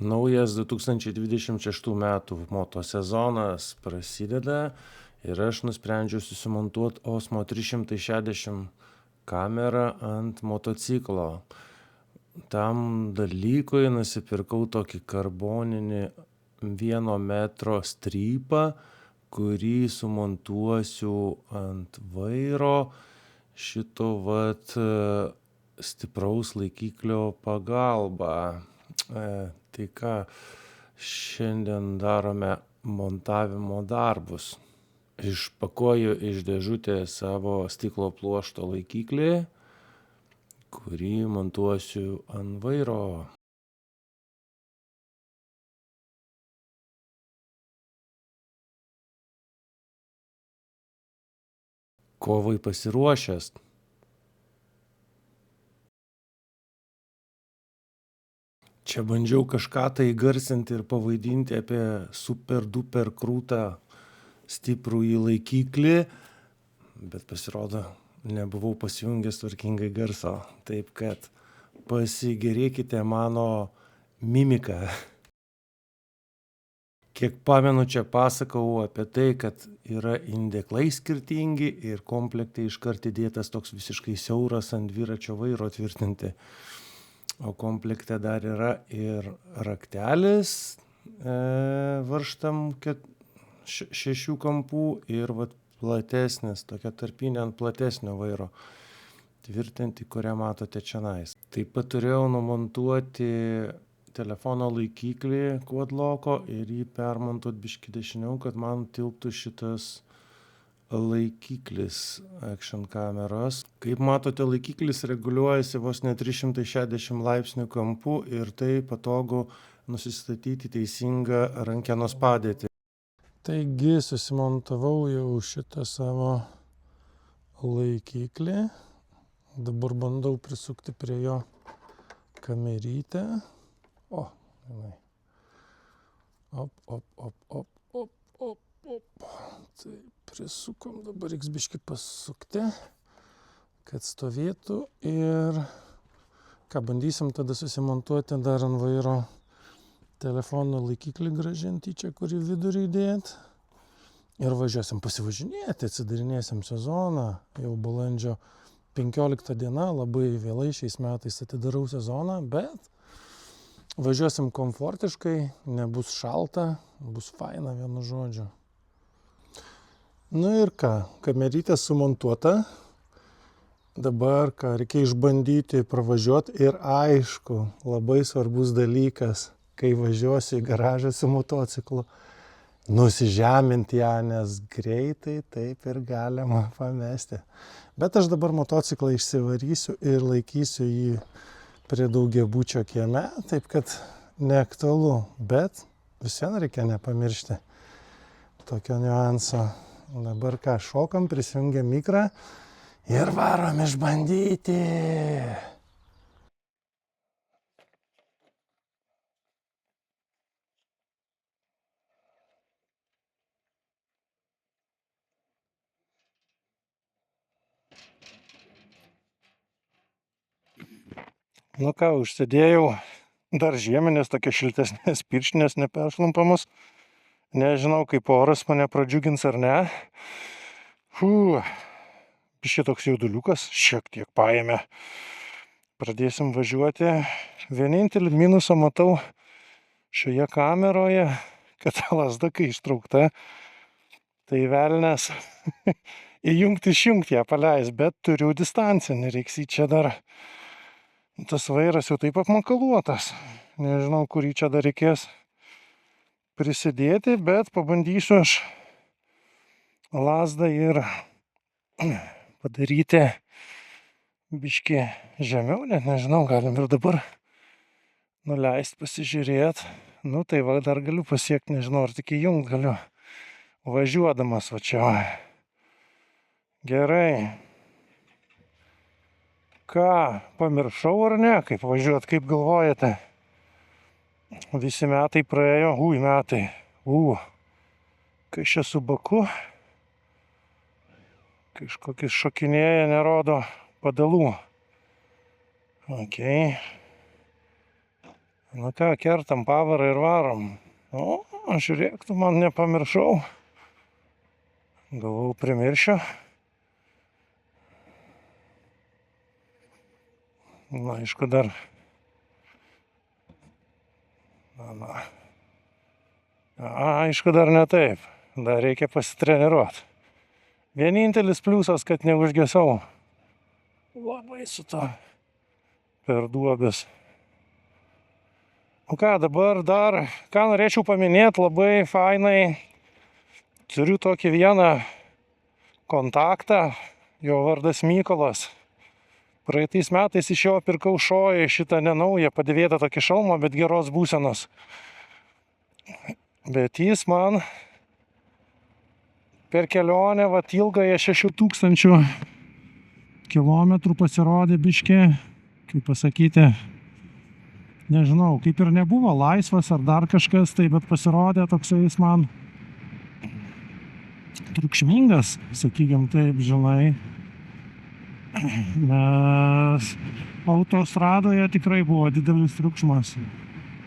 Naujas 2026 metų motosezonas prasideda ir aš nusprendžiau susimontuoti Osmo 360 kamerą ant motociklo. Tam dalykui nusipirkau tokį karboninį 1 metro strypą, kurį sumontuosiu ant vairo šito stipraus laikiklio pagalba. Tai ką, šiandien darome montavimo darbus. Išpakuoju iš dėžutės savo stiklo pluošto laikiklį, kurį montuosiu ant vairo. Kovai pasiruošęs. Čia bandžiau kažką tai įgarsinti ir pavaidinti apie super duper krūtą stiprųjį laikiklį, bet pasirodo, nebuvau pasijungęs tvarkingai garso. Taip kad pasigėrėkite mano mimiką. Kiek pamenu, čia pasakau apie tai, kad yra indėklai skirtingi ir komplekte iškart įdėtas toks visiškai siauras ant dviračio vairo tvirtinti. O komplekte dar yra ir raktelis varžtam 6 kampų ir platesnis, tokia tarpinė ant platesnio vairo tvirtinti, kurią matote čionais. Taip pat turėjau numontuoti telefono laikiklį quadloko ir jį permontuoti biškį dešiniau, kad man tilptų šitas laikiklis action kameros. Kaip matote, laikiklis reguliuojasi vos ne 360 laipsnių kampu ir tai patogu nusistatyti teisingą rankenos padėtį. Taigi susimontavau jau šitą savo laikiklį. Dabar bandau prisukti prie jo kamerytę. O, žinai. Op. Tai prisukom, dabar reiks biškį pasukti, kad stovėtų ir bandysim tada susimontuoti dar ant vairo telefono laikiklį grąžinti čia, kurį vidurį įdėti. Ir važiuosim pasivažinėti, atsidarinėsim sezoną, jau balandžio 15 diena, labai vėlai šiais metais atidarau sezoną, bet važiuosim komfortiškai, nebus šalta, bus faina vienu žodžiu. Nu ir ką, kamerytė sumontuota. Dabar reikia išbandyti, pravažiuoti ir aišku, labai svarbus dalykas, kai važiuosiu į garažą su motociklu, nusižeminti ją, nes greitai taip ir galima pamesti. Bet aš dabar motociklą išsivarysiu ir laikysiu jį prie daugiabučio kieme, taip kad neaktualu, bet vis vien reikia nepamiršti tokio niuanso. Dabar šokam, prisijungiam mikrą ir varom išbandyti. Nu ką, užsidėjau dar žieminės, tokias šiltesnės pirštinės neperšlampamos. Nežinau, kaip oras mane pradžiugins ar ne. Biškį toks jauduliukas, šiek tiek paėmė. Pradėsim važiuoti. Vienintelį minusą matau šioje kameroje, kad lazda kai ištraukta, tai velnias išjungti ją paleis, bet turiu distancinį, reiks į čia dar. Tas vairas jau taip apmakaluotas. Nežinau, kurį čia dar reikės prisidėti, bet pabandysiu aš lazdą ir padaryti biškį žemiau, net nežinau, galim ir dabar nuleisti, pasižiūrėti. Nu tai dar galiu pasiekti, nežinau, ar tik įjungt galiu važiuodamas va čia. Gerai. Ką, pamiršau ar ne, kaip važiuot, kaip galvojate? Visi metai praėjo, metai. Kai čia su baku, kažkokis šokinėja, nerodo padalų. Nu ką, kertam pavarą ir varom. O, žiūrėk, tu man nepamiršau. Galvau, primiršiu. Na, aišku, dar. Aišku, dar ne taip. Dar reikia pasitreniruoti. Vienintelis pliusas, kad neužgesau. Labai su to per duobes. O ką, dabar dar, ką norėčiau paminėti labai fainai. Turiu tokį vieną kontaktą, jo vardas Mykolas. Praeitais metais iš jo pirkau šojį šitą nenaują, padėvėtą tokį šalmą, bet geros būsenos. Bet jis man per kelionę, ilgąją 6000 kilometrų pasirodė biškį, kaip pasakyti, nežinau, kaip ir nebuvo laisvas ar dar kažkas, tai bet pasirodė toksai jis man triukšmingas, sakykim taip, žinai. Nes autostradoje tikrai buvo didelis triukšmas.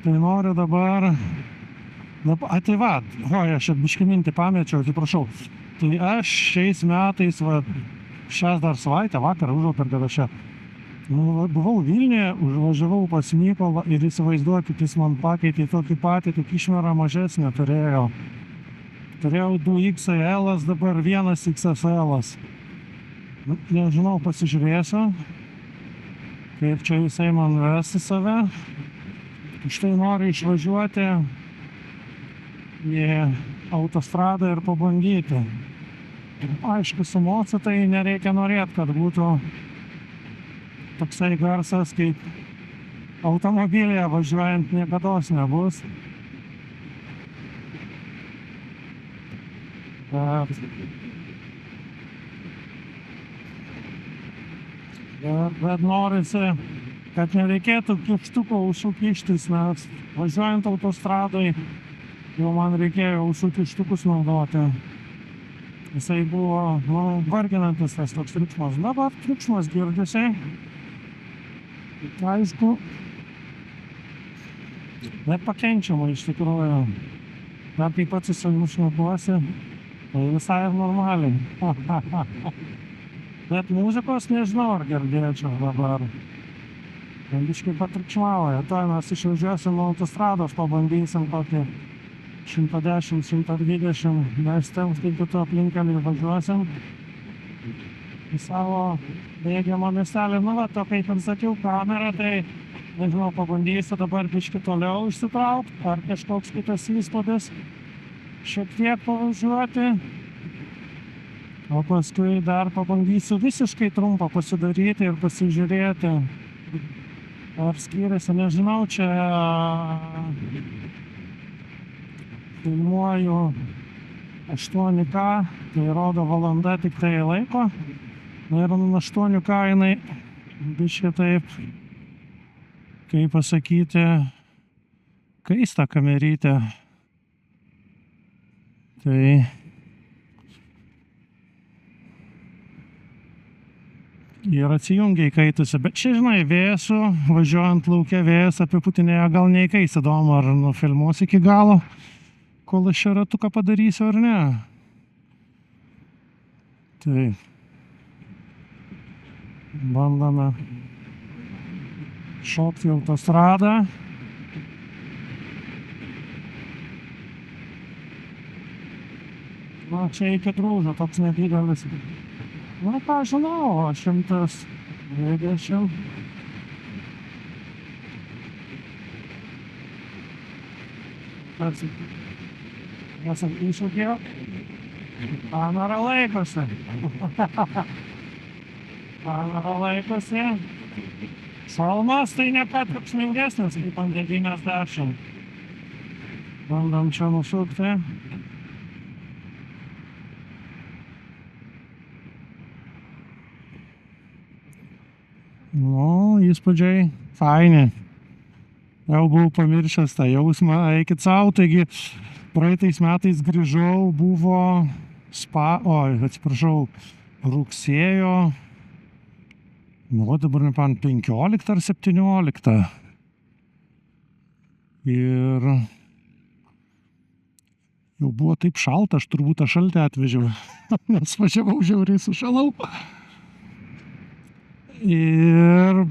Tai noriu dabar... Tai va, aš biškį mintį pamečiau, atsiprašau. Tai aš šiais metais, šią dar savaitę, vakar užvakar kada čia, buvau Vilniuje, užvažiavau pas Mykolą ir įsivaizduokit, jis man pakeitė tokį patį, tik išmerą mažesnę turėjau. Turėjau 2XL, dabar 1XL. Nežinau, pasižiūrėsiu, kaip čia jisai man ves į save. Štai noriu išvažiuoti į autostradą ir pabandyti. Aišku, su mocu tai nereikia norėti, kad būtų toksai garsas, kaip automobilyje važiuojant niekados nebus. Bet norisi, kad nereikėtų kištuko ausų kištis, nes važiuojant autostradoj jau man reikėjo ausų kištukus naudoti. Jisai buvo varginantis tas toks triukšmas. Dabar triukšmas girdisi. Aišku, nepakenčiama iš tikrųjų. Bet kai pats įsinušnuosi, tai visai normaliai. Bet muzikos nežinau, ar girdėčiau dabar. Biškai patriukšmauja. Tuoj mes išvažiuosim nuo autostrados, pabandysim tokį 110-120. Mes ten kitų aplinkelį važiuosim į savo bėgiamą miestelį. To kaip ir sakiau, kamerą, tai nežinau, pabandysiu dabar biškai toliau išsitraukti, ar kažkoks kitas įspūdis šiek tiek pavažiuoti. O paskui dar pabandysiu visiškai trumpą pasidaryti ir pasižiūrėti, ar skiriasi. Nežinau, čia filmuoju 8K, tai rodo valanda tik tai laiko. Ir 8K jinai biškai taip, kaip pasakyti, kaista kamerytė. Tai ir atsijungia įkaitusi, bet čia, žinai, vėsų, važiuojant lauke vėjas apiputinėje, gal neįkais, įdomu, ar nufilmuos iki galo, kol aš čia ratuką padarysiu ar ne. Tai bandome šokti į autostradą. Čia iki Drūžo toks nedidelis. Ką žinau, 120. Nesakysiu kiek. Kamera laikosi. Kamera laikosi. Šalmas tai nepatriukšmingesnis kaip ant 90. Bandom čia nusukti. Įspūdžiai faini. Jau buvau pamiršęs tą jausmą, eikit sau. Taigi praeitais metais grįžau, buvo rugsėjo, dabar nepamenu, 15 ar 17. Ir jau buvo taip šalta, aš turbūt tą šaltį atvežiau, nes važiavau žiauriai sušalau. Ir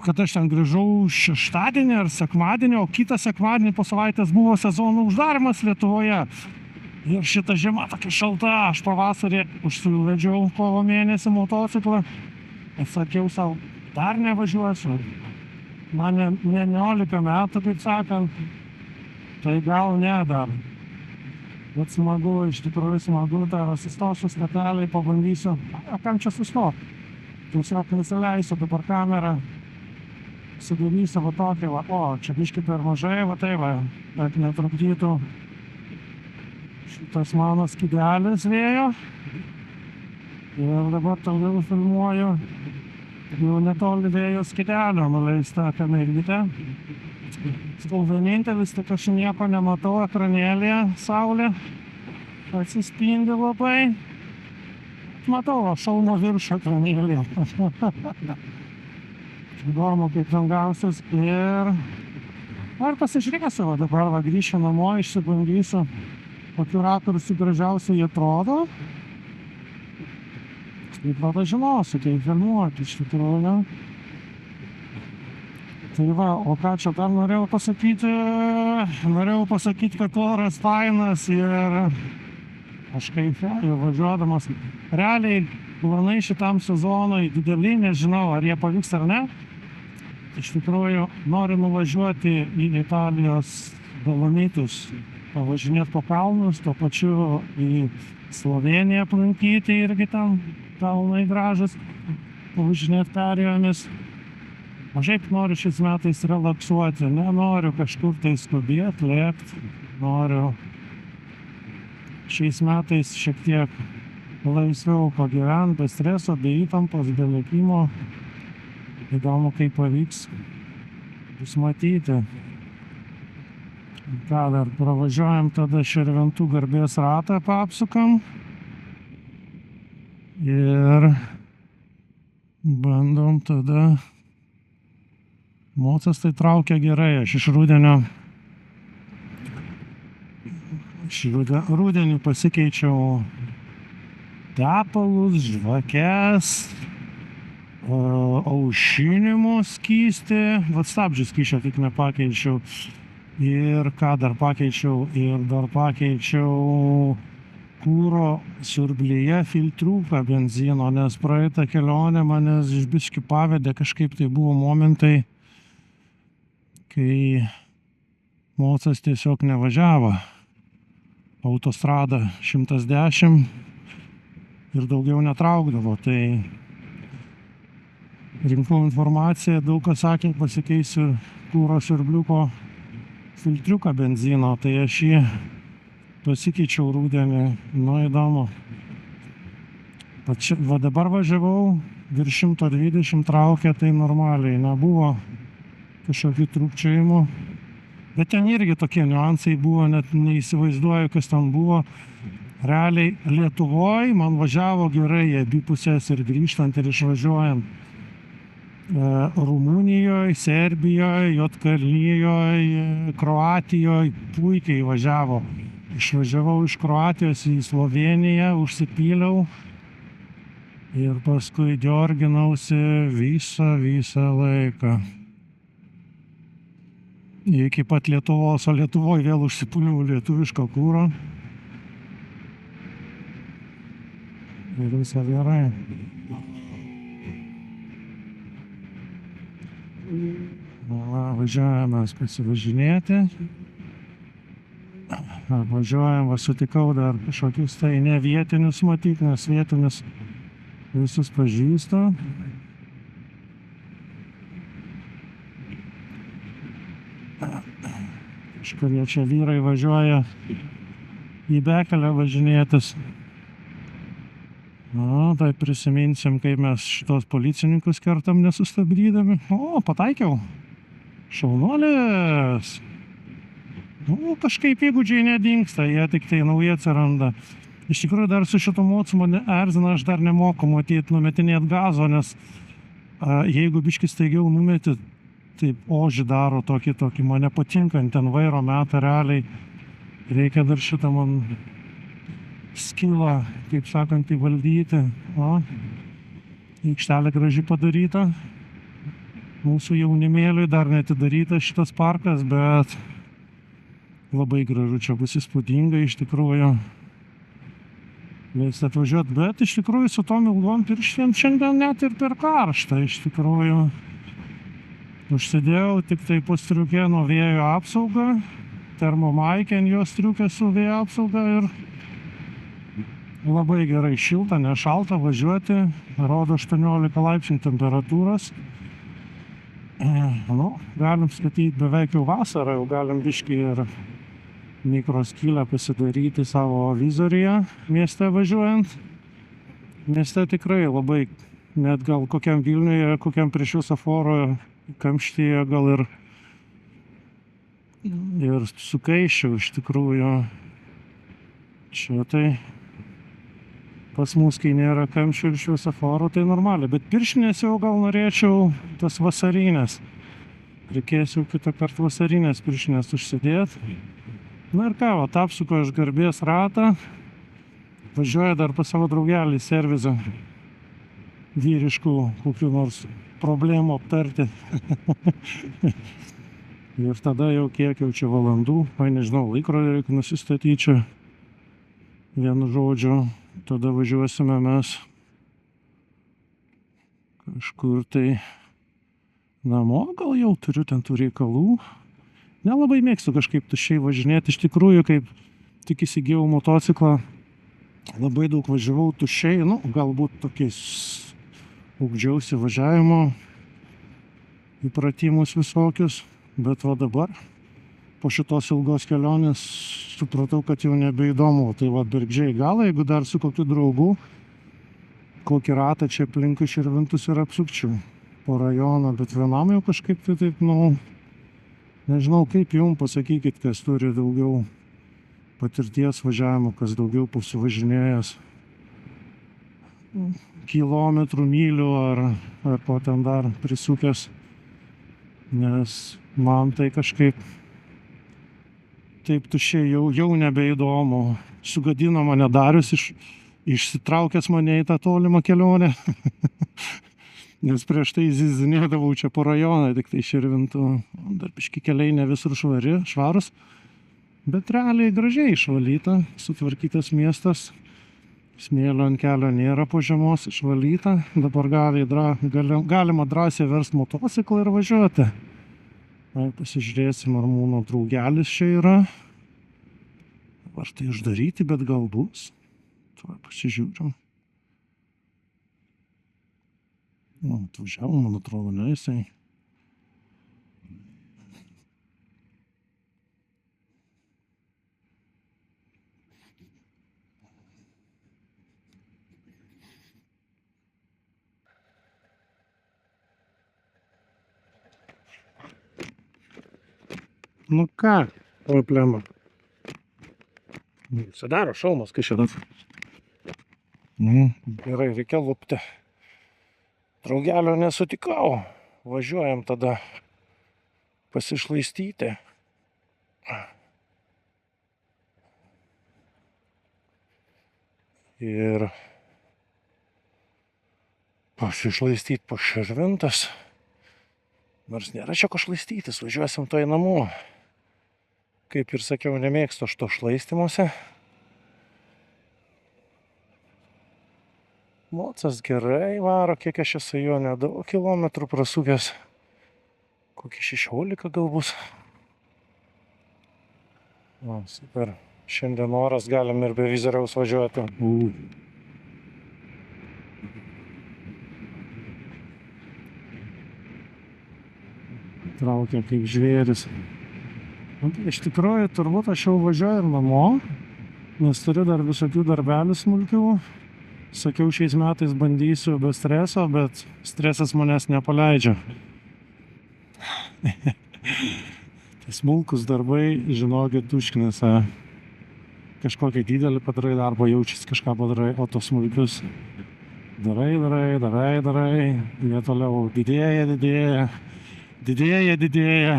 kad aš ten grįžau šeštadienį ar sekmadienį, o kitą sekmadienį po savaitės buvo sezono uždarimas Lietuvoje. Ir šita žiema tokia šalta, aš pavasarį užsivedžiau kovo mėnesį motociklą. Ir sakiau savo, dar nevažiuosiu. Man 19 metų, kaip sakant, tai gal ne dar. Bet smagu, iš tikrųjų smagu, dar susistosiu statelį, pabandysiu. O kam čia sustoti? Tiesiog nusileisiu dabar kamerą, sudarysiu va tokį, va, o, čia biškį per mažai, va tai va, kad netrukdytų šitas mano skydelis vėjo. Ir dabar toliau filmuoju jau netoli vėjo skydelio nuleista kamerytė. Vienintelis, tik aš nieko nematau ekranėlėje, saulė atsispindi labai. Matau, šalmo virš ekranėlėje. Įdomu, kaip ten gausis. Ir pasižiūrėsiu, va dabar va grįšiu namo, išsibandysiu, kokiu rakursu gražiausiai atrodo. Ir tada žinosiu, kaip filmuoti iš tikrųjų. Tai va, o ką čia dar norėjau pasakyti? Norėjau pasakyti, kad oras fainas ir aš kaifėju važiuodamas. Realiai planai šitam sezonui dideli, nežinau, ar jie pavyks ar ne. Iš tikrųjų, noriu nuvažiuoti į Italijos Dolomitus, pavažinėti po kalnus, tuo pačiu į Slovėniją aplankyti irgi ten kalnai gražus, pavažinėti perėjomis. O šiaip noriu šiais metais relaksuoti, nenoriu kažkur tai skubėti, lėkti, noriu šiais metais šiek tiek laisviau pagyventi, be streso, be įtampos, be lėkimo. Įdomu, kaip pavyks bus matyti. Ką dar, pravažiuojam tada Širvintų garbės ratą, apsukam ir bandom tada. Mocas tai traukia gerai, aš iš rudenį pasikeičiau tepalus, žvakes, aušinimo skystį, vat stabdžių skysčio tik nepakeičiau. Ir ką dar pakeičiau? Ir dar pakeičiau kuro siurblyje filtriuką benzino, nes praeitą kelionę manęs iš biškį pavedė, kažkaip tai buvo momentai, kai Mocas tiesiog nevažiavo. Autostrada 110 ir daugiau netraukdavo, tai rinkau informaciją, daug kas sakė, pasikeisiu kuro siurbliuko filtriuką benzino, tai aš jį pasikeičiau rudenį, įdomu. Va dabar važiavau, virš 120 traukė, tai normaliai, nebuvo kažkokių trūkčiojimų. Bet ten irgi tokie niuansai buvo, net neįsivaizduoju, kas ten buvo. Realiai Lietuvoje man važiavo gerai abi pusės ir grįžtant ir išvažiuojant. Rumunijoje, Serbijoje, Juodkalnijoje, Kroatijoje puikiai važiavo. Išvažiavau iš Kroatijos į Slovėniją, užsipyliau ir paskui diorginausi visą laiką. Iki pat Lietuvos, o Lietuvoje vėl užsipūliau lietuviško kuro. Ir visą gerai. Važiuojame pasivažinėti. Važiuojam, sutikau dar kažkokius tai ne vietinius matyti, nes vietinius visus pažįstu. Kažkurie čia vyrai važiuoja į Bekelę važinėtis. Tai prisiminsim, kaip mes šitos policininkus kertam nesustabdydami. O, pataikiau. Šaunuolis. Kažkaip įgūdžiai nedingsta, jie tik tai nauji atsiranda. Iš tikrųjų dar su šitu mocu mane erzina, aš dar nemoku matyti numetinėti gazo, nes jeigu biškis staigiau numeti taip ožį daro tokį man nepatinkant, ten vairo metą realiai. Reikia dar šitą man skilą, kaip sakant, įvaldyti. O, aikštelė graži padaryta. Mūsų jaunimėliui dar neatidarytas šitas parkas, bet labai gražu, čia bus įspūdinga iš tikrųjų. Leis atvažiuoti, bet iš tikrųjų su tom ilgom pirštėm šiandien net ir per karštą iš tikrųjų. Užsidėjau tik tai po striukę nuo vėjo apsaugą, termomaikę ant jos striukę su vėjo apsauga ir labai gerai šilta, nešalta važiuoti, rodo 18 laipsnių temperatūros. Nu, galim statyti beveik jau vasarą, jau galim biškį ir mikroskylę pasidaryti savo vizoriuje mieste važiuojant. Mieste tikrai labai, net gal kokiam Vilniuje, kokiam prie šviesoforo kamštyje gal ir sukaiščiau iš tikrųjų. Čia tai pas mus, kai nėra kamščių ir šviesoforo, tai normaliai. Bet pirštinės jau gal norėčiau tas vasarinės. Reikės jau kitą kartą vasarinės pirštinės užsidėti. Na ir ką, apsuku aš garbės ratą. Važiuoju dar pas savo draugelį servizą. Vyriškų kokių nors problemų aptarti. Ir tada jau kiek jau čia valandų. Nežinau, laikrodį reikia nusistatyti čia. Vienu žodžiu. Tada važiuosime mes kažkur tai namo, gal jau turiu ten tų reikalų. Nelabai mėgstu kažkaip tuščiai važinėti, iš tikrųjų, kaip tik įsigijau motociklą, labai daug važiavau tuščiai, nu, galbūt tokiais ugdžiausi važiavimo įpratimus visokius, bet va dabar po šitos ilgos kelionės supratau, kad jau nebeįdomu. Tai va, bergžiai gal, jeigu dar su kokiu draugu, kokį ratą čia aplinkui Širvintus ir apsukčiau po rajoną, bet vienam jau kažkaip tai taip, nu, nežinau kaip jums, pasakykit, kas turi daugiau patirties važiavimo, kas daugiau pasivažinėjęs kilometrų, mylių ar ko ten dar prisukęs, nes man tai kažkaip taip tuščiai jau nebeįdomu. Sugadino mane Darius, išsitraukęs mane į tą tolimą kelionę. Nes prieš tai zizinėdavau čia po rajoną, tik tai Širvintų. Dar biški keliai ne visur švarus, bet realiai gražiai išvalyta, sutvarkytas miestas. Smėlio ant kelio nėra po žiemos, išvalyta. Dabar galima drąsiai versti motociklą ir važiuoti. Pasižiūrėsim, ar mūsų draugelis čia yra. Ar tai uždaryti, bet gal bus. Tuoj pasižiūrim. Nu, atvažiavo, man atrodo, ne jisai. Nu ką, problema. Sudaro šalmas, kai šiandien. Gerai, reikia lupti. Draugelio nesutikau. Važiuojam tada pasišlaistyti. Ir pasišlaistyti po Širvintas. Nors nėra čia ko šlaistytis, važiuosim toj namo. Kaip ir sakiau, nemėgstu aš to šlaistymuose. Mocas gerai varo, kiek aš esu jo nedaug kilometrų prasukęs. Kokį 16 gal bus. O, super. Šiandien oras, galim ir be vizoriaus važiuoti. Traukia kaip žvėris. Iš tikrųjų, turbūt aš jau važiuoju ir namo, nes turiu dar visokių darbelių smulkių. Sakiau, šiais metais bandysiu be streso, bet stresas manęs nepaleidžia. Tai smulkus darbai, žinokit, tuškinasi. Kažkokį didelį padarai darbą, jaučiasi kažką padarai, o tos smulkius darai. Jie toliau didėja. Didėja.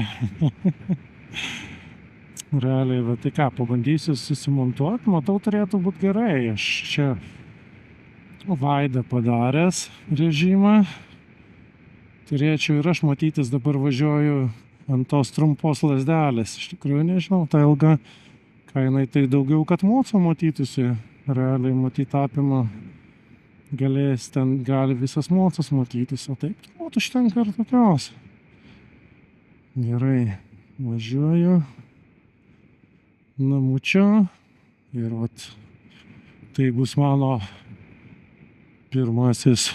Realiai, va tai ką, pabandysiu susimontuoti, matau, turėtų būti gerai. Aš čia vaidą padaręs režimą. Turėčiau ir aš matytis, dabar važiuoju ant tos trumpos lazdelės. Iš tikrųjų nežinau, ta ilga, ką jinai tai daugiau, kad moco matytųsi. Realiai matyt apima, galės ten, gali visas mocas matytis, o taip, turbūt užtenka ir tokios. Gerai, važiuoju namučio ir vat tai bus mano pirmasis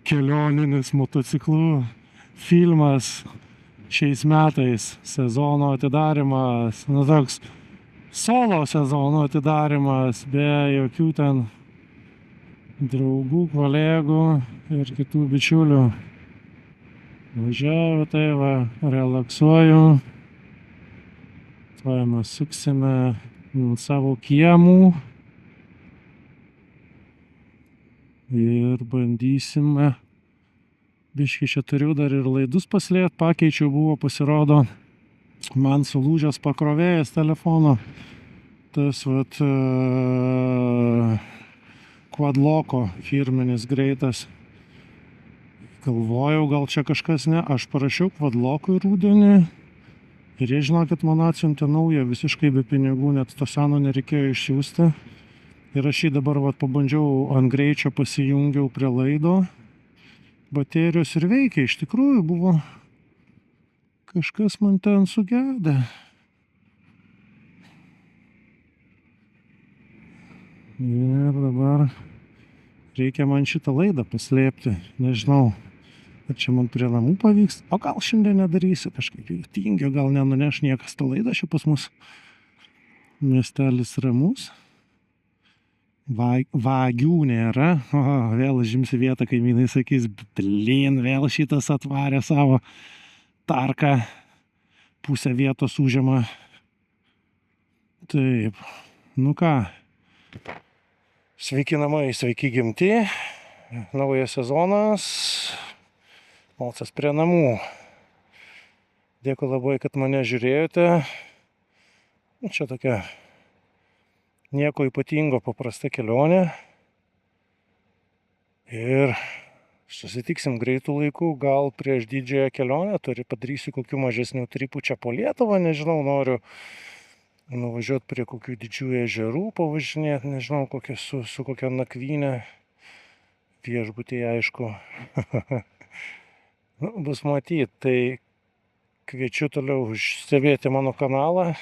kelioninis motociklų filmas šiais metais, sezono atidarymas, nu toks solo sezono atidarymas, be jokių ten draugų, kolegų ir kitų bičiulių. Važiuoju, tai va, relaksuoju. Tuoj mes suksime savo kiemų ir bandysime. Biškį čia turiu dar ir laidus paslėpt, pakeičiau, buvo pasirodo man sulūžęs pakrovėjas telefono. Tas vat Quadloco firminis greitas. Galvojau, gal čia kažkas ne, aš parašiau Quadlocui rudenį ir jie, žinokit, man atsiuntė naują visiškai be pinigų, net to seno nereikėjo išsiųsti. Ir aš jį dabar vat pabandžiau ant greičio, pasijungiau prie laido, baterijos ir veikia, iš tikrųjų buvo kažkas man ten sugedę. Ir dabar reikia man šitą laidą paslėpti, nežinau, ar čia man prie namų pavyks, o gal šiandien nedarysiu, kažkaip jau tingiu, gal nenuneš niekas tą laidą, čia pas mus miestelis ramus, vagių nėra, vėl žimsi vietą, kaimynai sakys, blin, vėl šitas atvarė savo tarką, pusę vietos užima. Taip, nu ką, sveiki namai, sveiki gimti, naujas sezonas, malcas prie namų. Dėkui labai, kad mane žiūrėjote. Čia tokia nieko ypatingo, paprasta kelionė. Ir susitiksim greitų laikų, gal prieš didžiąją kelionę, padarysiu kokių mažesnių tripų čia po Lietuvą, nežinau, noriu nuvažiuoti prie kokių didžiųjų ežerų, pavažinėti, nežinau, su kokia nakvynė, viešbutyje, aišku. Bus matyt, tai kviečiu toliau stebėti mano kanalą,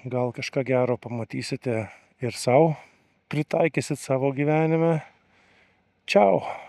gal kažką gero pamatysite ir sau, pritaikysit savo gyvenime. Čiau!